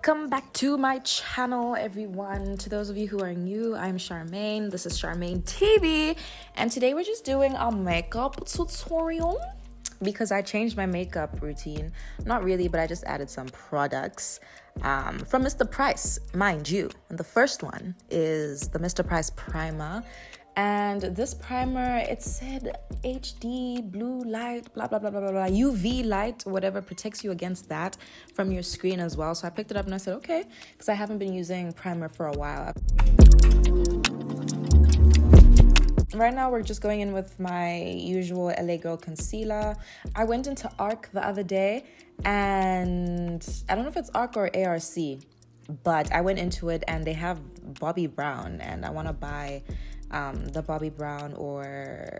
Welcome back to my channel, everyone. To those of you who are new, I'm Charmaine. This is Charmaine TV, and today we're just doing a makeup tutorial because I changed my makeup routine. Not really, but I just added some products from Mr. Price, mind you. And the first one is the Mr. Price primer. And this primer, it said HD, blue light, blah, blah, blah, blah, blah, blah, UV light, whatever, protects you against that from your screen as well. So I picked it up and I said, okay, because I haven't been using primer for a while. Right now, we're just going in with my usual LA Girl concealer. I went into ARC the other day, and I don't know if it's ARC or ARC, but I went into it and they have Bobbi Brown, and I want to buy the Bobbi Brown or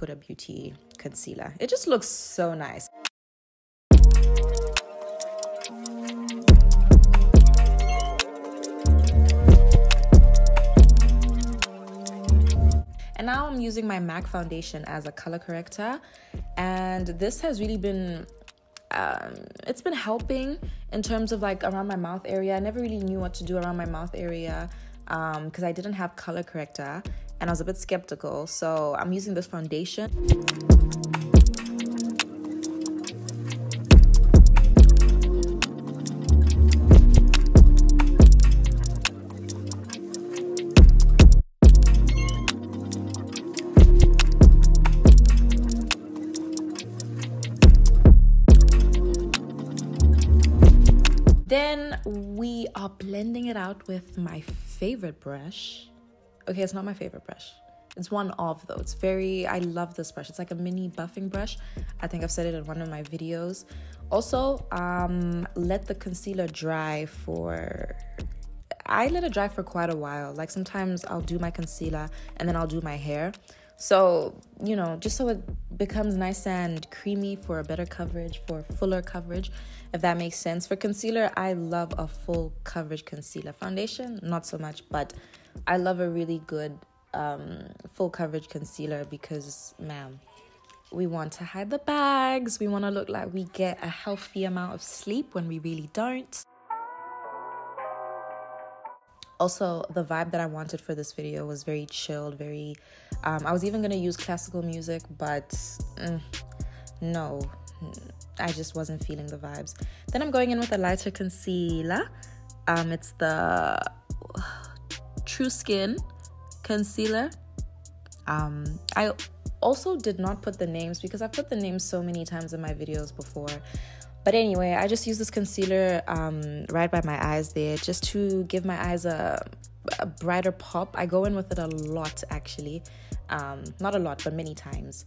Huda Beauty concealer. It just looks so nice. And now I'm using my MAC foundation as a color corrector, and this has really been it's been helping in terms of like around my mouth area. I never really knew what to do around my mouth area because I didn't have color corrector and I was a bit skeptical, so I'm using this foundation. Then we are blending it out with my favorite brush. Okay, it's not my favorite brush. It's one of though. It's I love this brush. It's like a mini buffing brush. I think I've said it in one of my videos. Also, let the concealer dry I let it dry for quite a while. Like sometimes I'll do my concealer and then I'll do my hair. So, you know, just so it becomes nice and creamy for a better coverage, for fuller coverage, if that makes sense. For concealer, I love a full coverage concealer. Foundation, not so much, but I love a really good full coverage concealer because, man, we want to hide the bags. We want to look like we get a healthy amount of sleep when we really don't. Also, the vibe that I wanted for this video was very chilled, very... I was even going to use classical music, but no, I just wasn't feeling the vibes. Then I'm going in with a lighter concealer. It's the True Skin concealer. I also did not put the names because I've put the names so many times in my videos before. But anyway, I just use this concealer right by my eyes there just to give my eyes a brighter pop. I go in with it a lot, actually. Not a lot, but many times.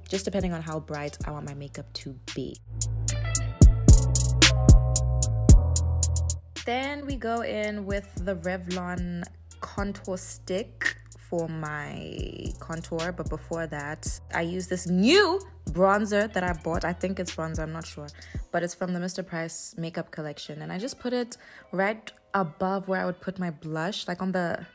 Just depending on how bright I want my makeup to be. Then we go in with the Revlon contour stick for my contour, but before that I use this new bronzer that I bought. I think it's bronzer, I'm not sure, but it's from the Mr. Price makeup collection, and I just put it right above where I would put my blush, like on the,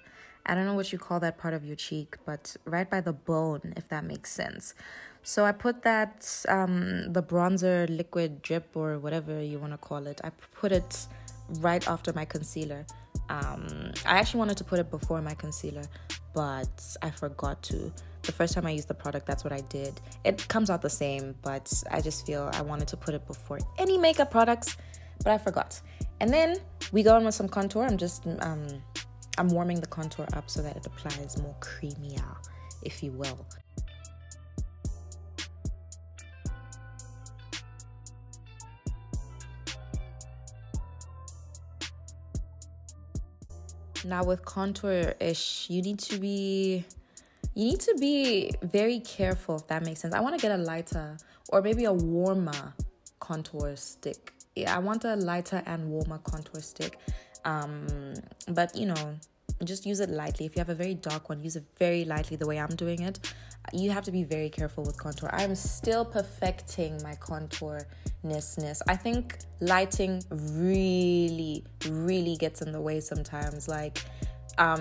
I don't know what you call that part of your cheek, but right by the bone, if that makes sense. So I put that the bronzer liquid drip or whatever you want to call it, I put it right after my concealer. I actually wanted to put it before my concealer, but I forgot to. The first time I used the product, that's what I did. It comes out the same, but I just feel I wanted to put it before any makeup products, but I forgot. And then we go in with some contour. I'm warming the contour up so that it applies more creamier, if you will. Now with contour-ish, you need to be very careful, if that makes sense. I want to get a lighter or maybe a warmer contour stick. Yeah, I want a lighter and warmer contour stick. But you know, just use it lightly. If you have a very dark one, use it very lightly the way I'm doing it. You have to be very careful with contour. I'm still perfecting my contour-ness. I think lighting really, really gets in the way sometimes. Like,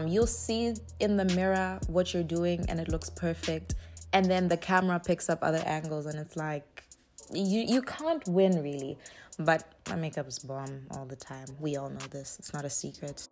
you'll see in the mirror what you're doing and it looks perfect. And then the camera picks up other angles and it's like, you can't win really. But my makeup is bomb all the time. We all know this. It's not a secret.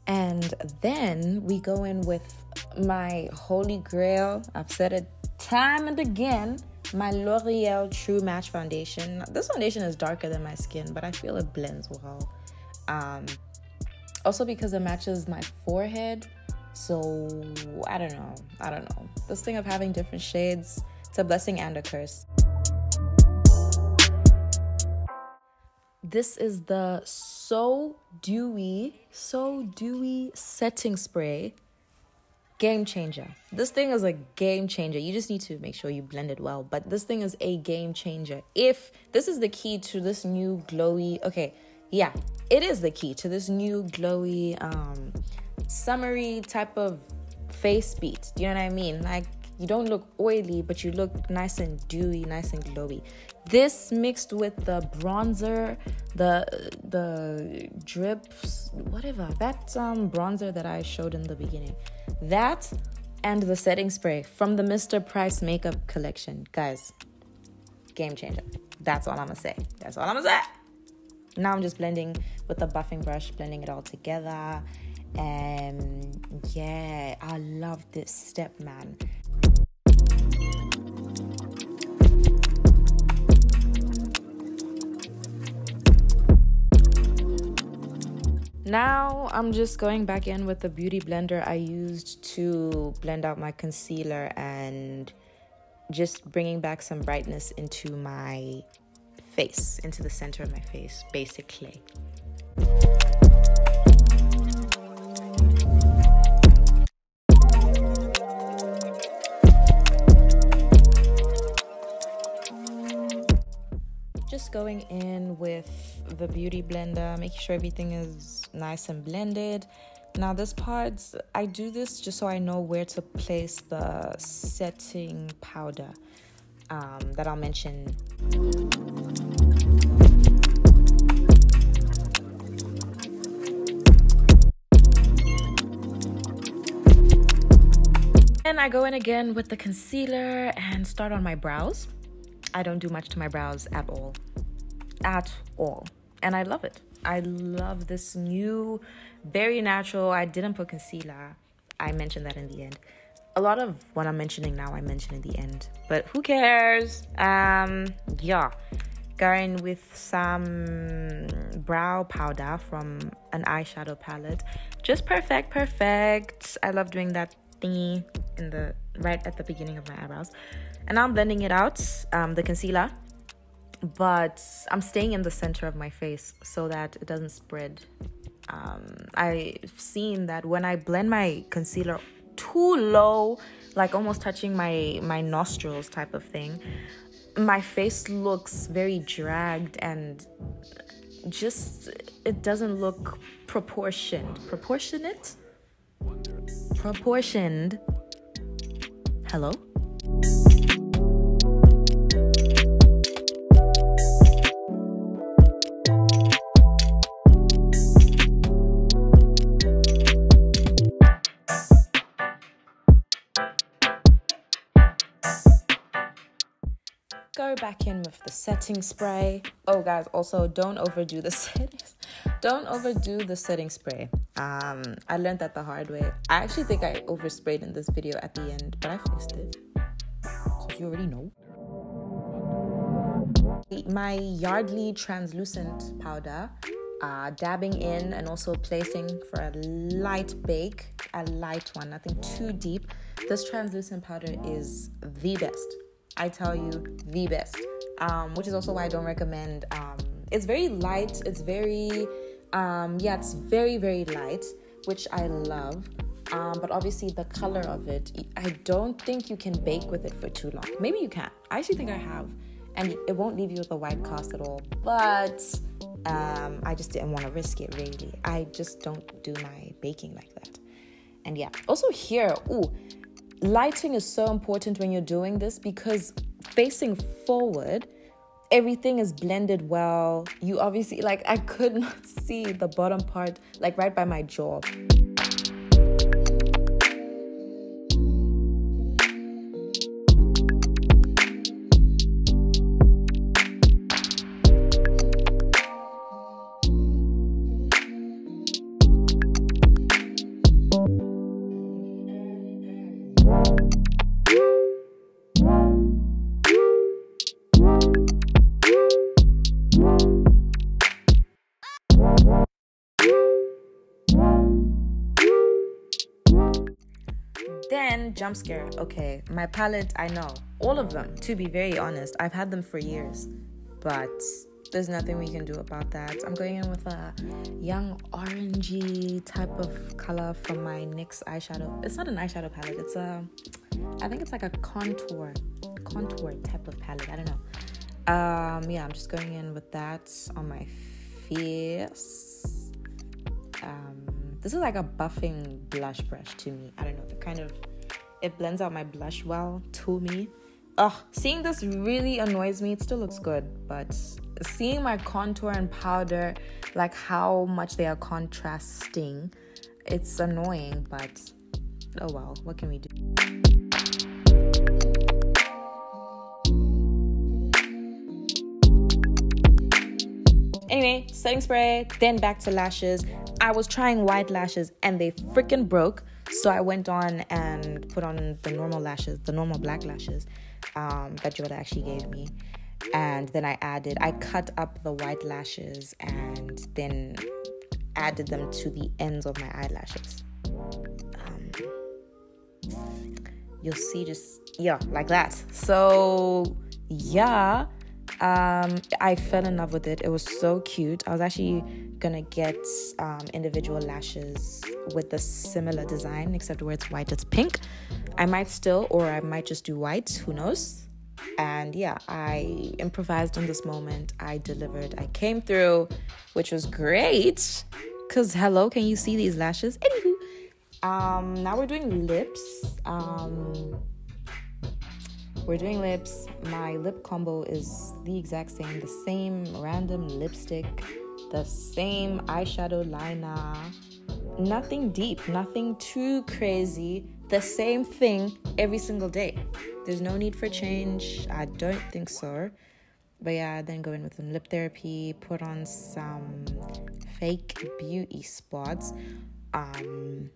And then we go in with my holy grail. I've said it time and again. My L'Oreal True Match foundation. This foundation is darker than my skin, but I feel it blends well. Also because it matches my forehead. So I don't know. This thing of having different shades, it's a blessing and a curse. This is the So Dewy setting spray. Game changer. This thing is a game changer. You just need to make sure you blend it well. But this thing is a game changer. If this is the key to this new glowy... Okay, yeah, it is the key to this new glowy, summery type of face beat. Do you know what I mean? Like, you don't look oily, but you look nice and dewy, nice and glowy. This mixed with the bronzer, the drips, whatever, that bronzer that I showed in the beginning. That and the setting spray from the Mr. Price makeup collection. Guys, game changer. That's all I'm gonna say. Now I'm just blending with the buffing brush, blending it all together. And yeah, I love this step, man. Now I'm just going back in with the beauty blender I used to blend out my concealer and just bringing back some brightness into my face, into the center of my face, basically. Just going in with the beauty blender, making sure everything is nice and blended. Now this part, I do this just so I know where to place the setting powder that I'll mention. And I go in again with the concealer and start on my brows. I don't do much to my brows at all. And I love it. I love this new, very natural. I didn't put concealer. I mentioned that in the end. A lot of what I'm mentioning now, I mention in the end. But who cares? Yeah. Going with some brow powder from an eyeshadow palette. Just perfect. I love doing that thingy right at the beginning of my eyebrows. And now I'm blending it out, the concealer, but I'm staying in the center of my face so that it doesn't spread. I've seen that when I blend my concealer too low, like almost touching my nostrils type of thing, my face looks very dragged and just, it doesn't look proportioned. Proportioned. Hello? Go back in with the setting spray. Oh guys, also don't overdo the settings. Don't overdo the setting spray. I learned that the hard way. I actually think I oversprayed in this video at the end, but I fixed it. So you already know. My Yardley translucent powder, dabbing in and also placing for a light bake, a light one, nothing too deep. This translucent powder is the best. I tell you, the best. Which is also why I don't recommend. It's very light. It's very, it's very, very light, which I love. But obviously the color of it, I don't think you can bake with it for too long. Maybe you can. I actually think I have. And it won't leave you with a white cast at all. But I just didn't want to risk it, really. I just don't do my baking like that. And yeah. Also here, lighting is so important when you're doing this because facing forward, everything is blended well. You obviously, like, I could not see the bottom part, like right by my jaw. Then jump scare. Okay, my palette, I know all of them, to be very honest. I've had them for years, but there's nothing we can do about that. I'm going in with a young orangey type of color from my NYX eyeshadow. It's not an eyeshadow palette, it's I think it's like a contour type of palette. I don't know. Yeah, I'm just going in with that on my face. This is like a buffing blush brush to me. I don't know, it blends out my blush well to me. Seeing this really annoys me. It still looks good, but seeing my contour and powder, like how much they are contrasting, it's annoying, but oh well, what can we do? Anyway, setting spray, then back to lashes. I was trying white lashes and they freaking broke. So I went on and put on the normal lashes, the normal black lashes that Joda actually gave me. And then I cut up the white lashes and then added them to the ends of my eyelashes. You'll see like that. So yeah. I fell in love with it. It was so cute. I was actually gonna get individual lashes with the similar design, except where it's white, it's pink. I might still, or I might just do white, who knows. And yeah, I improvised in this moment. I delivered. I came through, which was great, because hello, can you see these lashes? Anywho, now we're doing lips. We're doing lips. My lip combo is the exact same. The same random lipstick. The same eyeshadow liner. Nothing deep. Nothing too crazy. The same thing every single day. There's no need for change. I don't think so. But yeah, then go in with some lip therapy. Put on some fake beauty spots. And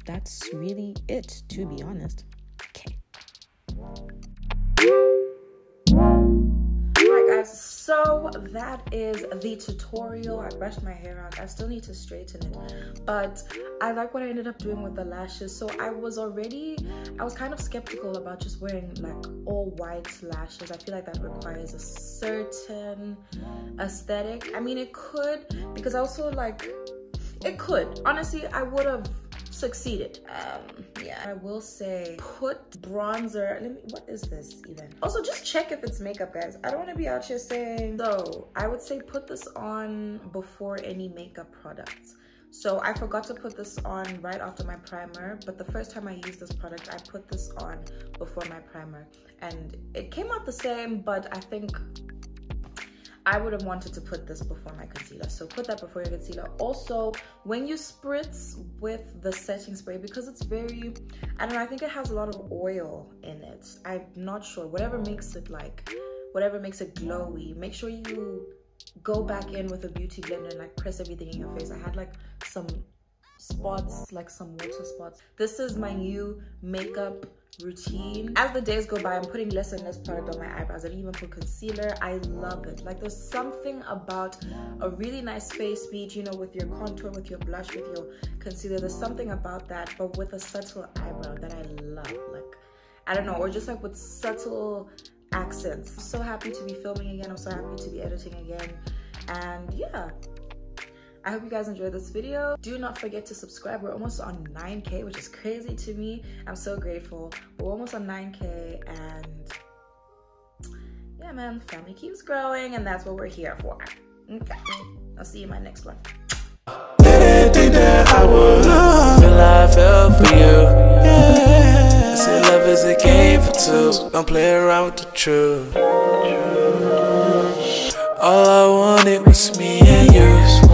that's really it, to be honest. Okay. Alright guys, so that is the tutorial. I brushed my hair out. I still need to straighten it, but I like what I ended up doing with the lashes. So I was kind of skeptical about just wearing like all white lashes. I feel like that requires a certain aesthetic. I mean, it could, because I also it could. Honestly, I would have succeeded. Yeah, I will say put bronzer. What is this even? Also, just check if it's makeup, guys. I don't want to be out here saying. So I would say put this on before any makeup products. So I forgot to put this on right after my primer, but the first time I used this product, I put this on before my primer and it came out the same, but I think I would have wanted to put this before my concealer. So put that before your concealer. Also, when you spritz with the setting spray, because it's very, I don't know, I think it has a lot of oil in it. I'm not sure. Whatever makes it glowy, make sure you go back in with a beauty blender and like press everything in your face. I had like some spots, like some water spots. This is my new makeup routine. As the days go by, I'm putting less and less product on my eyebrows. I didn't even put concealer. I love it. Like, there's something about a really nice face beat, you know, with your contour, with your blush, with your concealer. There's something about that, but with a subtle eyebrow that I love. Like, I don't know, or just like with subtle accents. I'm so happy to be filming again. I'm so happy to be editing again. And yeah, I hope you guys enjoyed this video. Do not forget to subscribe. We're almost on 9K, which is crazy to me. I'm so grateful. We're almost on 9K, and yeah, man, family keeps growing, and that's what we're here for. Okay, I'll see you in my next one. Didn't think that I would feel I fell for you. Yeah, I said love is a game. game for two, don't play around with the truth. All I wanted was me and you.